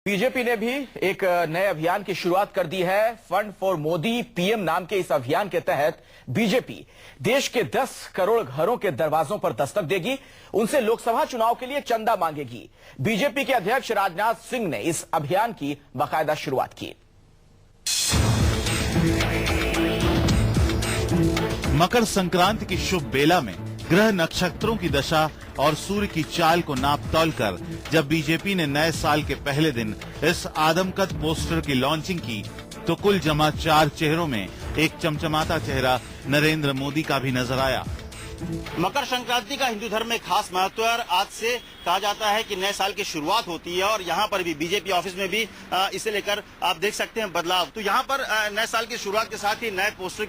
BJP ने भी एक नए अभियान की शुरुआत कर दी है। फंड फॉर मोदी पीएम नाम के इस अभियान के तहत बीजेपी देश के 10 करोड़ घरों के दरवाजों पर दस्तक देगी, उनसे लोकसभा चुनाव के लिए चंदा मांगेगी। बीजेपी के अध्यक्ष राजनाथ सिंह ने इस अभियान की बाकायदा शुरुआत की। मकर संक्रांति की शुभ बेला में ग्रह नक्षत्रों की दशा और सूर्य की चाल को नाप तौल कर जब बीजेपी ने नए साल के पहले दिन इस आदमकद पोस्टर की लॉन्चिंग की तो कुल जमा 4 चेहरों में एक चमचमाता चेहरा नरेंद्र मोदी का भी नजर आया। मकर संक्रांति का हिंदू धर्म में खास महत्व है और आज से कहा जाता है कि नए साल की शुरुआत होती है और यहाँ पर भी बीजेपी ऑफिस में भी इसे लेकर आप देख सकते हैं बदलाव। तो यहाँ पर नए साल की शुरुआत के साथ ही नए पोस्टर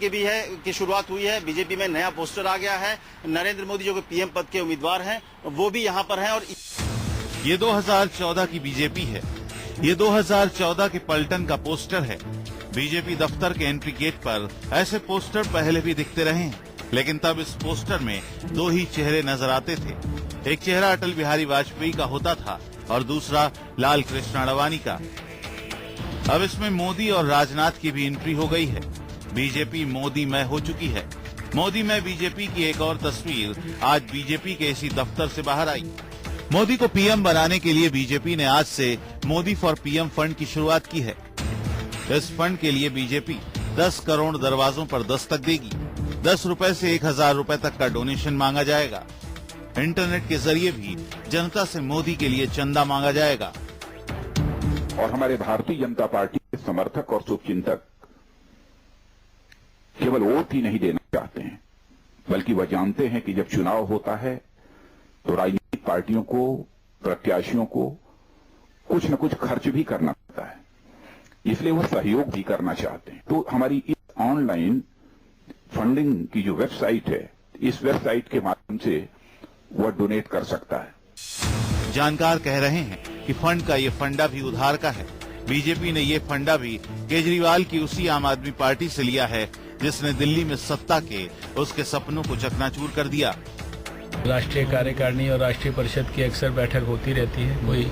की शुरुआत हुई है। बीजेपी में नया पोस्टर आ गया है। नरेंद्र मोदी जो कि पीएम पद के उम्मीदवार हैं वो भी यहाँ पर हैं। और ये 2014 की बीजेपी है। ये 2014 के पलटन का पोस्टर है। बीजेपी दफ्तर के एंट्री गेट पर ऐसे पोस्टर पहले भी दिखते रहे हैं, लेकिन तब इस पोस्टर में 2 ही चेहरे नजर आते थे। एक चेहरा अटल बिहारी वाजपेयी का होता था और दूसरा लाल कृष्ण आडवाणी का। अब इसमें मोदी और राजनाथ की भी एंट्री हो गई है। बीजेपी मोदी में हो चुकी है। मोदी में बीजेपी की एक और तस्वीर आज बीजेपी के इसी दफ्तर से बाहर आई। मोदी को पीएम बनाने के लिए बीजेपी ने आज से मोदी फॉर पीएम फंड की शुरुआत की है। इस फंड के लिए बीजेपी 10 करोड़ दरवाजों पर दस्तक देगी। 10 रुपए से 1000 रुपए तक का डोनेशन मांगा जाएगा। इंटरनेट के जरिए भी जनता से मोदी के लिए चंदा मांगा जाएगा। और हमारे भारतीय जनता पार्टी के समर्थक और शुभचिंतक केवल वोट ही नहीं देना चाहते हैं, बल्कि वह जानते हैं कि जब चुनाव होता है तो राजनीतिक पार्टियों को, प्रत्याशियों को कुछ न कुछ खर्च भी करना पड़ता है, इसलिए वह सहयोग भी करना चाहते हैं। तो हमारी इस ऑनलाइन फंडिंग की जो वेबसाइट है, इस वेबसाइट के माध्यम से वह डोनेट कर सकता है। जानकार कह रहे हैं कि फंड का ये फंडा भी उधार का है। बीजेपी ने ये फंडा भी केजरीवाल की उसी आम आदमी पार्टी से लिया है जिसने दिल्ली में सत्ता के उसके सपनों को चकनाचूर कर दिया। राष्ट्रीय कार्यकारिणी और राष्ट्रीय परिषद की अक्सर बैठक होती रहती है, कोई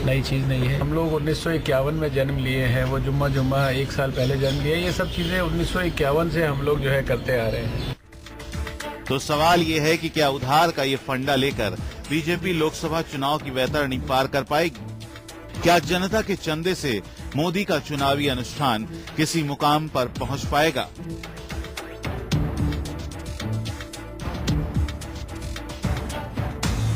नई चीज नहीं है। हम लोग 1951 में जन्म लिए हैं, वो जुम्मा 1 साल पहले जन्म लिए। ये सब चीजें 1951 से हम लोग जो है करते आ रहे हैं। तो सवाल ये है कि क्या उधार का ये फंडा लेकर बीजेपी लोकसभा चुनाव की वैतरणी पार कर पाएगी? क्या जनता के चंदे से मोदी का चुनावी अनुष्ठान किसी मुकाम पर पहुंच पाएगा?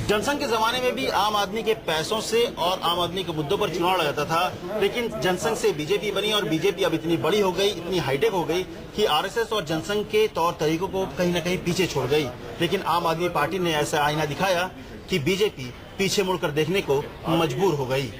जनसंघ के जमाने में भी आम आदमी के पैसों से और आम आदमी के मुद्दों पर चुनाव लड़ाता था, लेकिन जनसंघ से बीजेपी बनी और बीजेपी अब इतनी बड़ी हो गई, इतनी हाईटेक हो गई कि आरएसएस और जनसंघ के तौर तरीकों को कहीं न कहीं पीछे छोड़ गई। लेकिन आम आदमी पार्टी ने ऐसा आईना दिखाया कि बीजेपी पीछे मुड़कर देखने को मजबूर हो गई।